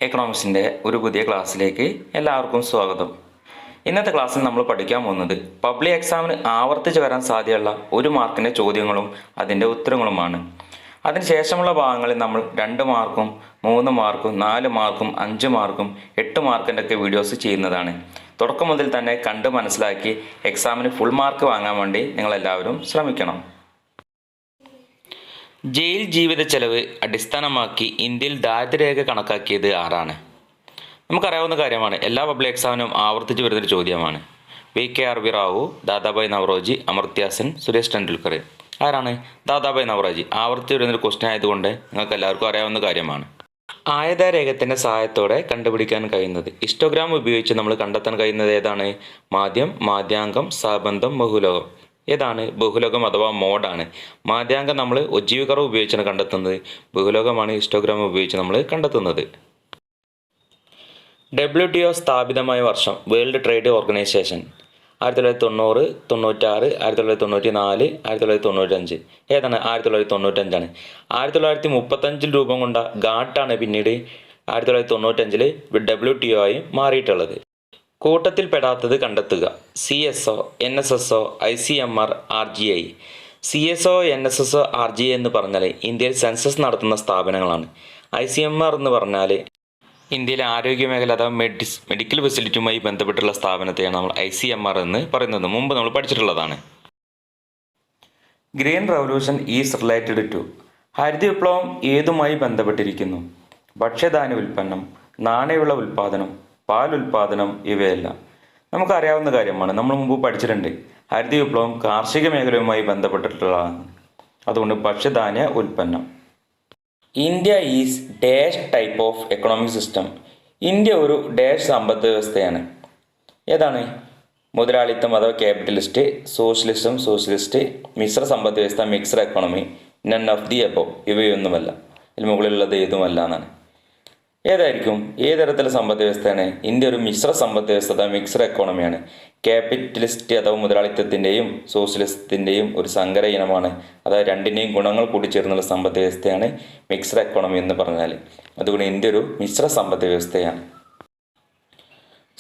എക്കണോമിക്സിൻ്റെ ഒരു പുതിയ ക്ലാസ്സിലേക്ക് എല്ലാവർക്കും സ്വാഗതം. ഇന്നത്തെ ക്ലാസ്സിൽ നമ്മൾ പഠിക്കാൻ പോകുന്നത് പബ്ലിക് എക്സാമിന് ആവർത്തിച്ച് വരാൻ സാധ്യതയുള്ള 1 മാർക്കിൻ്റെ ചോദ്യങ്ങളും അതിൻ്റെ ഉത്തരങ്ങളുമാണ്. അതിനുശേഷമുള്ള ഭാഗങ്ങളിൽ നമ്മൾ 2 മാർക്കും 3 മാർക്കും 4 മാർക്കും 5 മാർക്കും 8 മാർക്കിൻ്റെ ഒക്കെ വീഡിയോസ് ചെയ്യുന്നതാണ്. തുടക്കം മുതൽ തന്നെ കണ്ട് മനസ്സിലാക്കി എക്സാമിന് ഫുൾ മാർക്ക് വാങ്ങാൻ വേണ്ടി നിങ്ങളെല്ലാവരും ശ്രമിക്കണം. ജയിൽ ജീവിത ചെലവ് അടിസ്ഥാനമാക്കി ഇന്ത്യയിൽ ദാരിദ്ര്യരേഖ കണക്കാക്കിയത് ആരാണ്? നമുക്കറിയാവുന്ന കാര്യമാണ്. എല്ലാ പബ്ലിക് എക്സാമിനും ആവർത്തിച്ച് വരുന്നൊരു ചോദ്യമാണ്. VKRV റാവു, ദാദാഭായ് നവറോജി, അമർത്യ സെൻ, സുരേഷ് ടെണ്ടുൽക്കർ. ആരാണ്? ദാദാഭായ് നവറോജി. ആവർത്തിച്ച് വരുന്നൊരു ക്വസ്റ്റ്യൻ ആയതുകൊണ്ട് നിങ്ങൾക്ക് എല്ലാവർക്കും അറിയാവുന്ന കാര്യമാണ്. ആയതരേഖത്തിൻ്റെ സഹായത്തോടെ കണ്ടുപിടിക്കാൻ കഴിയുന്നത് ഹിസ്റ്റോഗ്രാം ഉപയോഗിച്ച് നമ്മൾ കണ്ടെത്താൻ കഴിയുന്നത് ഏതാണ്? മാധ്യം, മാധ്യാങ്കം, സഹബന്ധം, ബഹുലോകം. ഏതാണ്? ബഹുലോകം അഥവാ മോഡാണ്. മാധ്യാങ്കം നമ്മൾ ഉജ്ജീവികർവ് ഉപയോഗിച്ചാണ് കണ്ടെത്തുന്നത്. ബഹുലോകമാണ് ഹിസ്റ്റോഗ്രാം ഉപയോഗിച്ച് നമ്മൾ കണ്ടെത്തുന്നത്. WTO സ്ഥാപിതമായ വർഷം? World trade organisation 1990, 96, 1994, 1995. ഏതാണ്? 1995ആണ്. 1935 രൂപം കൊണ്ട ഗാട്ടാണ് പിന്നീട് 1995 WTO ആയി മാറിയിട്ടുള്ളത്. കൂട്ടത്തിൽ പെടാത്തത് കണ്ടെത്തുക. CSO, NSSO, ICMR, RGI. CSO, NSSO, RGI എന്ന് പറഞ്ഞാൽ ഇന്ത്യയിൽ സെൻസസ് നടത്തുന്ന സ്ഥാപനങ്ങളാണ്. ICMR എന്ന് പറഞ്ഞാൽ ഇന്ത്യയിലെ ആരോഗ്യമേഖല അഥവാ മെഡിക്കൽ ഫെസിലിറ്റിയുമായി ബന്ധപ്പെട്ടുള്ള സ്ഥാപനത്തെയാണ് നമ്മൾ ICMR എന്ന് പറയുന്നത്. മുമ്പ് നമ്മൾ പഠിച്ചിട്ടുള്ളതാണ്. Green revolution is related to? ഹരിത വിപ്ലവം ഏതുമായി ബന്ധപ്പെട്ടിരിക്കുന്നു? ഭക്ഷ്യധാന്യ ഉൽപ്പന്നം, നാണ്യവിള ഉൽപ്പാദനം, പാൽ ഉൽപ്പാദനം ഇവയെല്ലാം നമുക്കറിയാവുന്ന കാര്യമാണ്. നമ്മൾ മുമ്പ് പഠിച്ചിട്ടുണ്ട്. ഹരിത വിപ്ലവം കാർഷിക മേഖലയുമായി ബന്ധപ്പെട്ടിട്ടുള്ളതാണ്. അതുകൊണ്ട് ഭക്ഷ്യധാന്യ ഉൽപ്പന്നം. India is dash type of economic system? India ഒരു ഡാഷ് സമ്പദ് വ്യവസ്ഥയാണ്. ഏതാണ്? മുതലാളിത്തം അഥവാ ക്യാപിറ്റലിസ്റ്റ്, സോഷ്യലിസ്റ്റ്, മിശ്ര സമ്പദ് വ്യവസ്ഥ, mixed economy, none of the above. ഇവയൊന്നുമല്ല. ഇതിന് മുകളിലുള്ളത് ഏതുമല്ല എന്നാണ്. ഏതായിരിക്കും? ഏതരത്തിലുള്ള സമ്പദ് വ്യവസ്ഥയാണ്? ഇന്ത്യ ഒരു മിശ്ര സമ്പദ് വ്യവസ്ഥ അഥവാ മിക്സഡ് എക്കോണമിയാണ്. ക്യാപിറ്റലിസ്റ്റ് അഥവാ മുതലാളിത്തത്തിൻ്റെയും സോഷ്യലിസത്തിൻ്റെയും ഒരു സങ്കര ഇനമാണ്. അതായത് രണ്ടിൻ്റെയും ഗുണങ്ങൾ കൂടിച്ചേർന്നുള്ള സമ്പദ് വ്യവസ്ഥയാണ് മിക്സഡ് എക്കോണമി എന്ന് പറഞ്ഞാൽ. അതുകൊണ്ട് ഇന്ത്യ ഒരു മിശ്ര സമ്പദ് വ്യവസ്ഥയാണ്.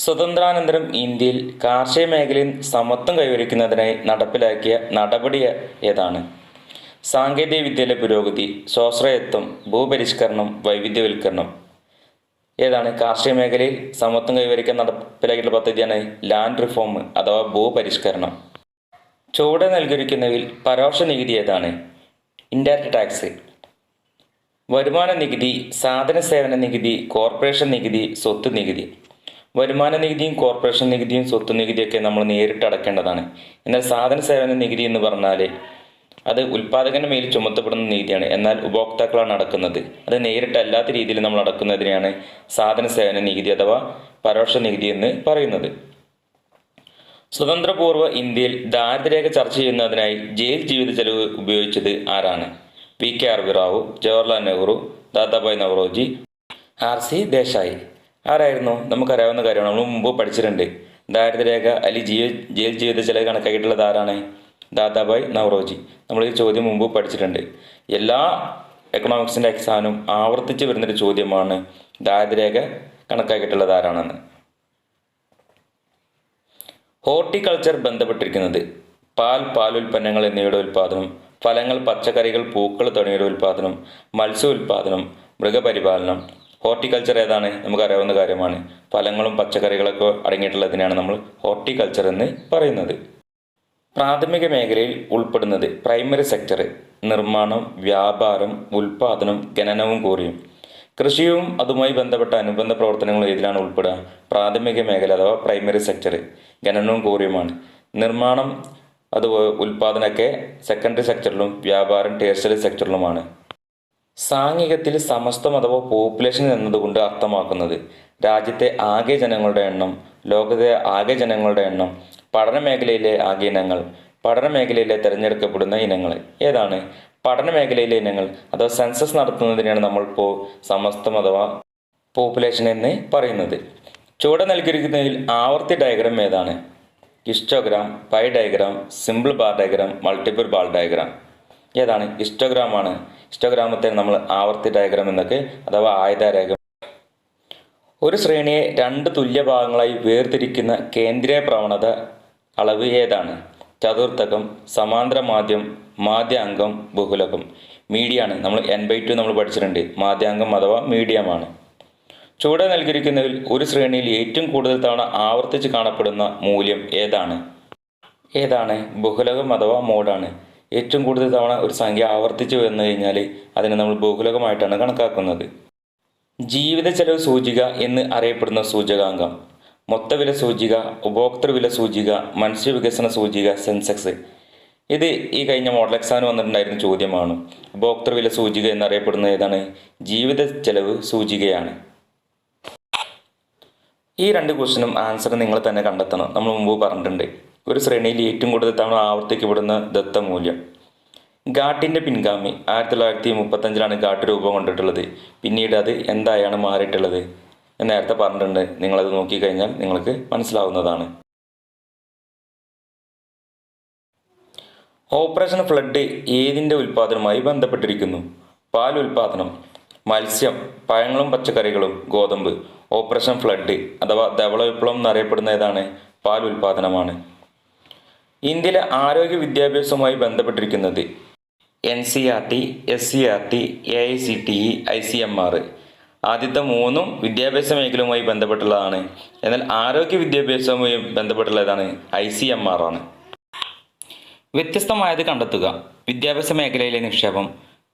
സ്വതന്ത്രാനന്തരം ഇന്ത്യയിൽ കാർഷിക മേഖലയിൽ സമത്വം കൈവരിക്കുന്നതിനായി നടപ്പിലാക്കിയ നടപടി ഏതാണ്? സാങ്കേതിക വിദ്യയിലെ പുരോഗതി, സ്വാശ്രയത്വം, ഭൂപരിഷ്കരണം, വൈവിധ്യവൽക്കരണം. ഏതാണ്? കാർഷിക മേഖലയിൽ സമത്വം കൈവരിക്കാൻ നടപ്പിലാക്കിയിട്ടുള്ള പദ്ധതിയാണ് ലാൻഡ് റിഫോം അഥവാ ഭൂപരിഷ്കരണം. ചുവടെ നൽകിയിരിക്കുന്നവയിൽ പരോക്ഷ നികുതി ഏതാണ്? Indirect tax. വരുമാന നികുതി, സാധന സേവന നികുതി, കോർപ്പറേഷൻ നികുതി, സ്വത്ത് നികുതി. വരുമാന നികുതിയും കോർപ്പറേഷൻ നികുതിയും സ്വത്ത് നികുതിയൊക്കെ നമ്മൾ നേരിട്ട് അടക്കേണ്ടതാണ്. എന്നാൽ സാധന സേവന നികുതി എന്ന് പറഞ്ഞാൽ അത് ഉൽപ്പാദകന്റെ മേൽ ചുമത്തപ്പെടുന്ന നീതിയാണ്. എന്നാൽ ഉപഭോക്താക്കളാണ് അടക്കുന്നത്. അത് നേരിട്ടല്ലാത്ത രീതിയിൽ നമ്മൾ അടക്കുന്നതിനെയാണ് സാധന സേവന നികുതി അഥവാ പരോക്ഷ നികുതി എന്ന് പറയുന്നത്. സ്വതന്ത്രപൂർവ്വ ഇന്ത്യയിൽ ദാരിദ്ര്യരേഖ ചർച്ച ചെയ്യുന്നതിനായി ജയിൽ ജീവിത ചെലവ് ഉപയോഗിച്ചത് ആരാണ്? VKRV Rao, Jawaharlal Nehru, Dadabhai Naoroji, RC Desai. ആരായിരുന്നു? നമുക്കറിയാവുന്ന കാര്യമാണ്. നമ്മൾ മുമ്പ് പഠിച്ചിട്ടുണ്ട്. ദാരിദ്ര്യരേഖ അല്ലെങ്കിൽ ജയിൽ ജീവിത ചെലവ് കണക്കാക്കിയിട്ടുള്ളത് ആരാണ്? ദാദാഭായ് നവറോജി. നമ്മൾ ഈ ചോദ്യം മുമ്പ് പഠിച്ചിട്ടുണ്ട്. എല്ലാ എക്കണോമിക്സിൻ്റെ എക്സാമിനും ആവർത്തിച്ച് വരുന്നൊരു ചോദ്യമാണ് ദാരിദ്ര്യരേഖ കണക്കാക്കിയിട്ടുള്ളത് ആരാണെന്ന്. ഹോർട്ടിക്കൾച്ചർ ബന്ധപ്പെട്ടിരിക്കുന്നത് പാലുൽപ്പന്നങ്ങൾ എന്നിവയുടെ ഉൽപ്പാദനം, ഫലങ്ങൾ, പച്ചക്കറികൾ, പൂക്കൾ തുടങ്ങിയവയുടെ ഉൽപ്പാദനം, മത്സ്യ ഉൽപ്പാദനം, മൃഗപരിപാലനം. ഹോർട്ടിക്കൾച്ചർ ഏതാണ്? നമുക്കറിയാവുന്ന കാര്യമാണ്. ഫലങ്ങളും പച്ചക്കറികളൊക്കെ അടങ്ങിയിട്ടുള്ളതിനാണ് നമ്മൾ ഹോർട്ടിക്കൾച്ചർ എന്ന് പറയുന്നത്. പ്രാഥമിക മേഖലയിൽ ഉൾപ്പെടുന്നത് പ്രൈമറി സെക്ടർ, നിർമ്മാണം, വ്യാപാരം, ഉൽപ്പാദനം, ഖനനവും ക്വാറിയും. കൃഷിയും അതുമായി ബന്ധപ്പെട്ട അനുബന്ധ പ്രവർത്തനങ്ങളും ഏതിലാണ് ഉൾപ്പെടുക? പ്രാഥമിക മേഖല അഥവാ പ്രൈമറി സെക്ടർ. ഖനനവും ക്വാറിയുമാണ്. നിർമ്മാണം ഉൽപ്പാദനമൊക്കെ സെക്കൻഡറി സെക്ടറിലും വ്യാപാരം ടേഴ്സറി സെക്ടറിലുമാണ്. സാംഖികത്തിൽ സമസ്തം അഥവാ പോപ്പുലേഷൻ എന്നതുകൊണ്ട് അർത്ഥമാക്കുന്നത് രാജ്യത്തെ ആകെ ജനങ്ങളുടെ എണ്ണം, ലോകത്തെ ആകെ ജനങ്ങളുടെ എണ്ണം, പഠന മേഖലയിലെ ആകെ ഇനങ്ങൾ, പഠന മേഖലയിലെ തിരഞ്ഞെടുക്കപ്പെടുന്ന ഇനങ്ങൾ. ഏതാണ്? പഠന മേഖലയിലെ ഇനങ്ങൾ അഥവാ സെൻസസ് നടത്തുന്നതിനാണ് നമ്മളിപ്പോൾ സമസ്തം അഥവാ പോപ്പുലേഷൻ എന്ന് പറയുന്നത്. ചുവടെ നൽകിയിരിക്കുന്നതിൽ ആവർത്തി ഡയഗ്രാം ഏതാണ്? Histogram, pi diagram, simple bar diagram, multiple bar diagram. ഏതാണ്? ഹിസ്റ്റോഗ്രാമാണ്. ഹിസ്റ്റോഗ്രാമത്തെ നമ്മൾ ആവർത്തി ഡയഗ്രാം എന്നൊക്കെ അഥവാ ആയതരേഖ. ഒരു ശ്രേണിയെ രണ്ട് തുല്യ ഭാഗങ്ങളായി വേർതിരിക്കുന്ന കേന്ദ്രീയ പ്രവണത അളവ് ഏതാണ്? ചതുർത്ഥകം, സമാന്തര മാധ്യം, മാധ്യാംഗം, ബഹുലകം. മീഡിയാണ്. നമ്മൾ n/2 നമ്മൾ പഠിച്ചിട്ടുണ്ട്. മാധ്യാംഗം അഥവാ മീഡിയമാണ്. ചുവടെ നൽകിയിരിക്കുന്നതിൽ ഒരു ശ്രേണിയിൽ ഏറ്റവും കൂടുതൽ തവണ ആവർത്തിച്ച് കാണപ്പെടുന്ന മൂല്യം ഏതാണ്? ബഹുലകം അഥവാ മോഡാണ്. ഏറ്റവും കൂടുതൽ തവണ ഒരു സംഖ്യ ആവർത്തിച്ച് വന്നു കഴിഞ്ഞാൽ അതിനെ നമ്മൾ ബഹുലകമായിട്ടാണ് കണക്കാക്കുന്നത്. ജീവിത ചെലവ് സൂചിക എന്ന് അറിയപ്പെടുന്ന സൂചകാംഗം: മൊത്തവില സൂചിക, ഉപഭോക്തൃവില സൂചിക, മനുഷ്യ വികസന സൂചിക, സെൻസെക്സ്. ഇത് ഈ കഴിഞ്ഞ മോഡൽ എക്സാമിന് വന്നിട്ടുണ്ടായിരുന്ന ചോദ്യമാണ്. ഉപഭോക്തൃവില സൂചിക എന്നറിയപ്പെടുന്നത് ഏതാണ്? ജീവിത ചെലവ് സൂചികയാണ്. ഈ രണ്ട് ക്വസ്റ്റിനും ആൻസർ നിങ്ങൾ തന്നെ കണ്ടെത്തണം. നമ്മൾ മുമ്പ് പറഞ്ഞിട്ടുണ്ട്. ഒരു ശ്രേണിയിൽ ഏറ്റവും കൂടുതൽ തവണ ആവർത്തിക്കപ്പെടുന്ന ദത്തമൂല്യം. ഗാട്ടിൻ്റെ പിൻഗാമി 1935 ഗാട്ട് രൂപം കൊണ്ടിട്ടുള്ളത്. പിന്നീട് അത് എന്തായാണ് മാറിയിട്ടുള്ളത് എന്ന് നേരത്തെ പറഞ്ഞിട്ടുണ്ട്. നിങ്ങളത് നോക്കിക്കഴിഞ്ഞാൽ നിങ്ങൾക്ക് മനസ്സിലാവുന്നതാണ്. ഓപ്പറേഷൻ ഫ്ലഡ് ഏതിൻ്റെ ഉൽപ്പാദനവുമായി ബന്ധപ്പെട്ടിരിക്കുന്നു? പാൽ ഉൽപ്പാദനം, മത്സ്യം, പഴങ്ങളും പച്ചക്കറികളും, ഗോതമ്പ്. ഓപ്പറേഷൻ ഫ്ലഡ് അഥവാ ധവള വിപ്ലവം എന്നറിയപ്പെടുന്ന ഏതാണ്? പാൽ ഉൽപ്പാദനമാണ്. ഇന്ത്യയിലെ ആരോഗ്യ വിദ്യാഭ്യാസവുമായി ബന്ധപ്പെട്ടിരിക്കുന്നത് NCERT, SCERT, AICTE, ICMR. ആദ്യത്തെ മൂന്നും വിദ്യാഭ്യാസ മേഖലയുമായി ബന്ധപ്പെട്ടുള്ളതാണ്. എന്നാൽ ആരോഗ്യ വിദ്യാഭ്യാസവുമായി ബന്ധപ്പെട്ടുള്ളതാണ് ICMR ആണ്. വ്യത്യസ്തമായത് കണ്ടെത്തുക. വിദ്യാഭ്യാസ മേഖലയിലെ നിക്ഷേപം,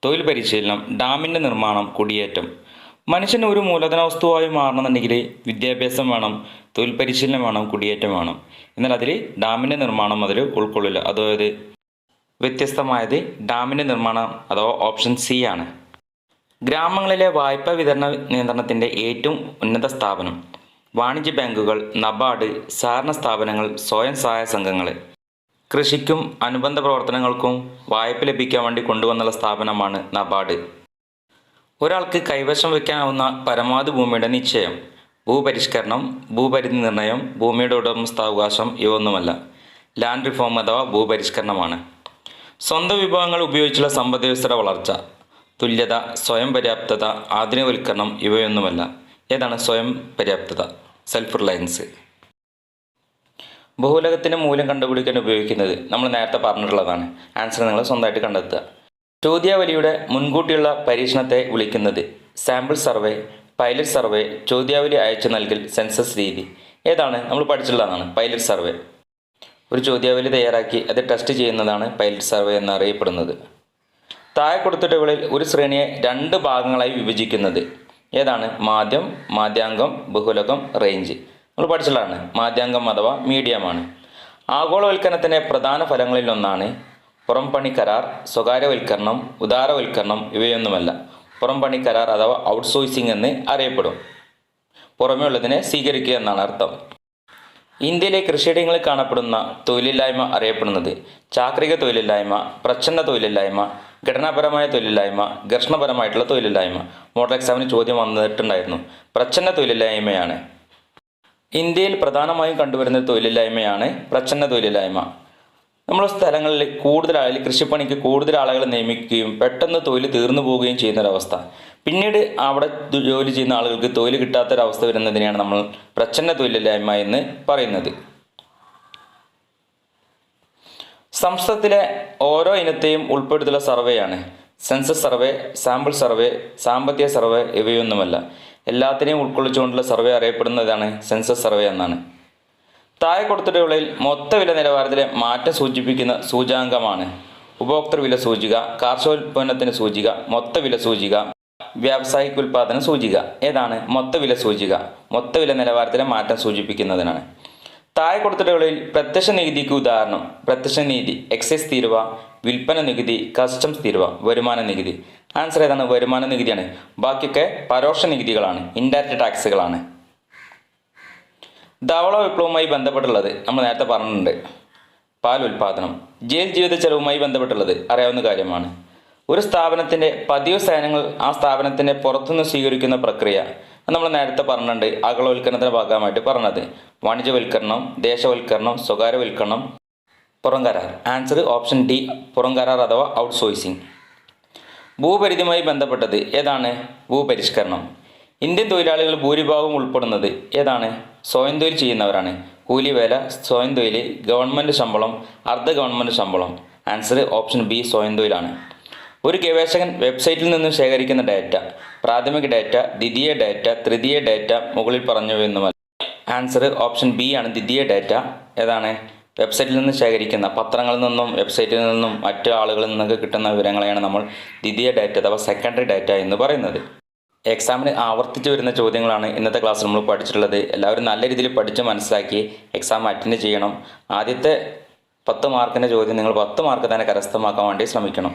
തൊഴിൽ പരിശീലനം, ഡാമിൻ്റെ നിർമ്മാണം, കുടിയേറ്റം. മനുഷ്യന് ഒരു മൂലധന വസ്തുവായി മാറണമെന്നുണ്ടെങ്കിൽ വിദ്യാഭ്യാസം വേണം, തൊഴിൽ പരിശീലനം വേണം, കുടിയേറ്റം വേണം. എന്നാൽ അതിൽ ഡാമിൻ്റെ നിർമ്മാണം അതിൽ ഉൾക്കൊള്ളില്ല. അതായത് വ്യത്യസ്തമായത് ഡാമിൻ്റെ നിർമ്മാണം അഥവാ ഓപ്ഷൻ C ആണ്. ഗ്രാമങ്ങളിലെ വായ്പാ വിതരണ നിയന്ത്രണത്തിൻ്റെ ഏറ്റവും ഉന്നത സ്ഥാപനം: വാണിജ്യ ബാങ്കുകൾ, നബാർഡ്, സഹകരണ സ്ഥാപനങ്ങൾ, സ്വയം സഹായ സംഘങ്ങൾ. കൃഷിക്കും അനുബന്ധ പ്രവർത്തനങ്ങൾക്കും വായ്പ ലഭിക്കാൻ വേണ്ടി കൊണ്ടുവന്നുള്ള സ്ഥാപനമാണ് നബാർഡ്. ഒരാൾക്ക് കൈവശം വയ്ക്കാനാവുന്ന പരമാവധി ഭൂമിയുടെ നിശ്ചയം: ഭൂപരിഷ്കരണം, ഭൂപരിധി നിർണയം, ഭൂമിയുടെ ഉടമസ്ഥാവകാശം ഇവയൊന്നുമല്ല. ലാൻഡ് റിഫോം അഥവാ ഭൂപരിഷ്കരണമാണ്. സ്വന്തം വിഭവങ്ങൾ ഉപയോഗിച്ചുള്ള സമ്പദ് വ്യവസ്ഥയുടെ വളർച്ച: തുല്യത, സ്വയം പര്യാപ്തത, ആധുനികവൽക്കരണം ഇവയൊന്നുമല്ല. ഏതാണ് സ്വയം പര്യാപ്തത? Self Reliance. ബഹുലകത്തിൻ്റെ മൂല്യം കണ്ടുപിടിക്കാൻ ഉപയോഗിക്കുന്നത് നമ്മൾ നേരത്തെ പറഞ്ഞിട്ടുള്ളതാണ്. ആൻസർ നിങ്ങൾ സ്വന്തമായിട്ട് കണ്ടെത്തുക. ചോദ്യാവലിയുടെ മുൻകൂട്ടിയുള്ള പരീക്ഷണത്തെ വിളിക്കുന്നത് സാമ്പിൾ സർവേ, പൈലറ്റ് സർവേ, ചോദ്യാവലി അയച്ചു നൽകൽ, സെൻസസ് രീതി. ഏതാണ്? നമ്മൾ പഠിച്ചിട്ടുള്ളതാണ് പൈലറ്റ് സർവേ. ഒരു ചോദ്യാവലി തയ്യാറാക്കി അത് ടെസ്റ്റ് ചെയ്യുന്നതാണ് പൈലറ്റ് സർവേ എന്നറിയപ്പെടുന്നത്. താഴെ കൊടുത്തിട്ടുകളിൽ ഒരു ശ്രേണിയെ രണ്ട് ഭാഗങ്ങളായി വിഭജിക്കുന്നത് ഏതാണ്? മാധ്യം, മാധ്യാംഗം, ബഹുലകം, റേഞ്ച്. നമ്മൾ പഠിച്ചിട്ടുള്ളതാണ്. മാധ്യാംഗം അഥവാ മീഡിയമാണ്. ആഗോളവൽക്കരണത്തിൻ്റെ പ്രധാന ഫലങ്ങളിലൊന്നാണ് പുറംപണി കരാർ, സ്വകാര്യവൽക്കരണം, ഉദാരവൽക്കരണം ഇവയൊന്നുമല്ല. പുറംപണി കരാർ അഥവാ ഔട്ട്സോഴ്സിംഗ് എന്ന് അറിയപ്പെടും. പുറമേ ഉള്ളതിനെ സ്വീകരിക്കുക എന്നാണ് അർത്ഥം. ഇന്ത്യയിലെ കൃഷിയിടങ്ങളിൽ കാണപ്പെടുന്ന തൊഴിലില്ലായ്മ അറിയപ്പെടുന്നത് ചാക്രിക തൊഴിലില്ലായ്മ, പ്രച്ഛന്ന തൊഴിലില്ലായ്മ, ഘടനാപരമായ തൊഴിലില്ലായ്മ, ഘർഷണപരമായിട്ടുള്ള തൊഴിലില്ലായ്മ. മോഡൽ എക്സാമിന് ചോദ്യം വന്നിട്ടുണ്ടായിരുന്നു. പ്രച്ഛന്ന തൊഴിലില്ലായ്മയാണ്. ഇന്ത്യയിൽ പ്രധാനമായും കണ്ടുവരുന്ന തൊഴിലില്ലായ്മയാണ് പ്രച്ഛന്ന തൊഴിലില്ലായ്മ. നമ്മുടെ സ്ഥലങ്ങളിൽ കൂടുതൽ ആളുകൾ കൃഷിപ്പണിക്ക് കൂടുതൽ ആളുകളെ നിയമിക്കുകയും പെട്ടെന്ന് തൊഴിൽ തീർന്നു പോവുകയും ചെയ്യുന്നൊരവസ്ഥ. പിന്നീട് അവിടെ ജോലി ചെയ്യുന്ന ആളുകൾക്ക് തൊഴിൽ കിട്ടാത്തൊരവസ്ഥ വരുന്നതിനെയാണ് നമ്മൾ പ്രച്ഛന്ന തൊഴിലില്ലായ്മ എന്ന് പറയുന്നത്. സംസ്ഥാനത്തിലെ ഓരോ ഇനത്തെയും ഉൾപ്പെടുത്തിയുള്ള സർവേയാണ് സെൻസസ് സർവേ, സാമ്പിൾ സർവേ, സാമ്പത്തിക സർവേ ഇവയൊന്നുമല്ല. എല്ലാത്തിനെയും ഉൾക്കൊള്ളിച്ചുകൊണ്ടുള്ള സർവേ അറിയപ്പെടുന്നതാണ് സെൻസസ് സർവേ എന്നാണ്. താഴെ കൊടുത്തിട്ടുള്ളതിൽ മൊത്തവില നിലവാരത്തിലെ മാറ്റം സൂചിപ്പിക്കുന്ന സൂചകാങ്കമാണ് ഉപഭോക്തൃവില സൂചിക, കാർഷികോൽപ്പന്നത്തിന് സൂചിക, മൊത്തവില സൂചിക, വ്യാവസായിക ഉൽപ്പാദന സൂചിക. ഏതാണ്? മൊത്തവില സൂചിക. മൊത്തവില നിലവാരത്തിലെ മാറ്റം സൂചിപ്പിക്കുന്നതിനാണ്. താഴെ കൊടുത്തിട്ടുള്ളതിൽ പ്രത്യക്ഷ നികുതിക്ക് ഉദാഹരണം: പ്രത്യക്ഷ നികുതി, എക്സൈസ് തീരുവ, വിൽപ്പന നികുതി, കസ്റ്റംസ് തീരുവ, വരുമാന നികുതി. ആൻസർ ഏതാണ്? വരുമാന നികുതിയാണ്. ബാക്കിയൊക്കെ പരോക്ഷ നികുതികളാണ്, ഇൻഡയറക്റ്റ് ടാക്സുകളാണ്. ധവള വിപ്ലവവുമായി ബന്ധപ്പെട്ടുള്ളത് നമ്മൾ നേരത്തെ പറഞ്ഞിട്ടുണ്ട്. പാൽ ഉൽപ്പാദനം. ജയിൽ ജീവിത ചെലവുമായി ബന്ധപ്പെട്ടുള്ളത് അറിയാവുന്ന കാര്യമാണ്. ഒരു സ്ഥാപനത്തിൻ്റെ പതിവ് സേവനങ്ങൾ ആ സ്ഥാപനത്തിൻ്റെ പുറത്തുനിന്ന് സ്വീകരിക്കുന്ന പ്രക്രിയ നമ്മൾ നേരത്തെ പറഞ്ഞിട്ടുണ്ട്. ആഗോളവൽക്കരണത്തിൻ്റെ ഭാഗമായിട്ട് പറഞ്ഞത് വാണിജ്യവൽക്കരണം, ദേശവൽക്കരണം, സ്വകാര്യവൽക്കരണം, പുറംകരാർ. ആൻസർ ഓപ്ഷൻ D, പുറംകരാർ അഥവാ ഔട്ട്സോഴ്സിംഗ്. ഭൂപരിധിയുമായി ബന്ധപ്പെട്ടത് ഏതാണ്? ഭൂപരിഷ്കരണം. ഇന്ത്യൻ തൊഴിലാളികൾ ഭൂരിഭാഗവും ഉൾപ്പെടുന്നത് ഏതാണ്? സ്വയം തൊഴിൽ ചെയ്യുന്നവരാണ്. കൂലിവേല, സ്വയം തൊഴിൽ, ഗവൺമെൻറ് ശമ്പളം, അർദ്ധ ഗവൺമെൻറ് ശമ്പളം. ആൻസർ ഓപ്ഷൻ ബി സ്വയം തൊഴിലാണ്. ഒരു ഗവേഷകൻ വെബ്സൈറ്റിൽ നിന്നും ശേഖരിക്കുന്ന ഡാറ്റ പ്രാഥമിക ഡാറ്റ, ദ്വിതീയ ഡാറ്റ, തൃതീയ ഡാറ്റ, മുകളിൽ പറഞ്ഞവയൊന്നുമല്ല. ആൻസർ ഓപ്ഷൻ ബി ആണ്, ദ്വിതീയ ഡാറ്റ. ഏതാണ്? വെബ്സൈറ്റിൽ നിന്ന് ശേഖരിക്കുന്ന പത്രങ്ങളിൽ നിന്നും വെബ്സൈറ്റിൽ നിന്നും മറ്റു ആളുകളിൽ നിന്നൊക്കെ കിട്ടുന്ന വിവരങ്ങളെയാണ് നമ്മൾ ദ്വിതീയ ഡാറ്റ അഥവാ സെക്കൻഡറി ഡാറ്റ എന്ന് പറയുന്നത്. എക്സാമിന് ആവർത്തിച്ച് വരുന്ന ചോദ്യങ്ങളാണ് ഇന്നത്തെ ക്ലാസ്സിൽ നമ്മൾ പഠിച്ചിട്ടുള്ളത്. എല്ലാവരും നല്ല രീതിയിൽ പഠിച്ച് മനസ്സിലാക്കി എക്സാം അറ്റൻഡ് ചെയ്യണം. ആദ്യത്തെ 10 മാർക്കിൻ്റെ ചോദ്യം നിങ്ങൾ 10 മാർക്ക് തന്നെ കരസ്ഥമാക്കാൻ വേണ്ടി ശ്രമിക്കണം.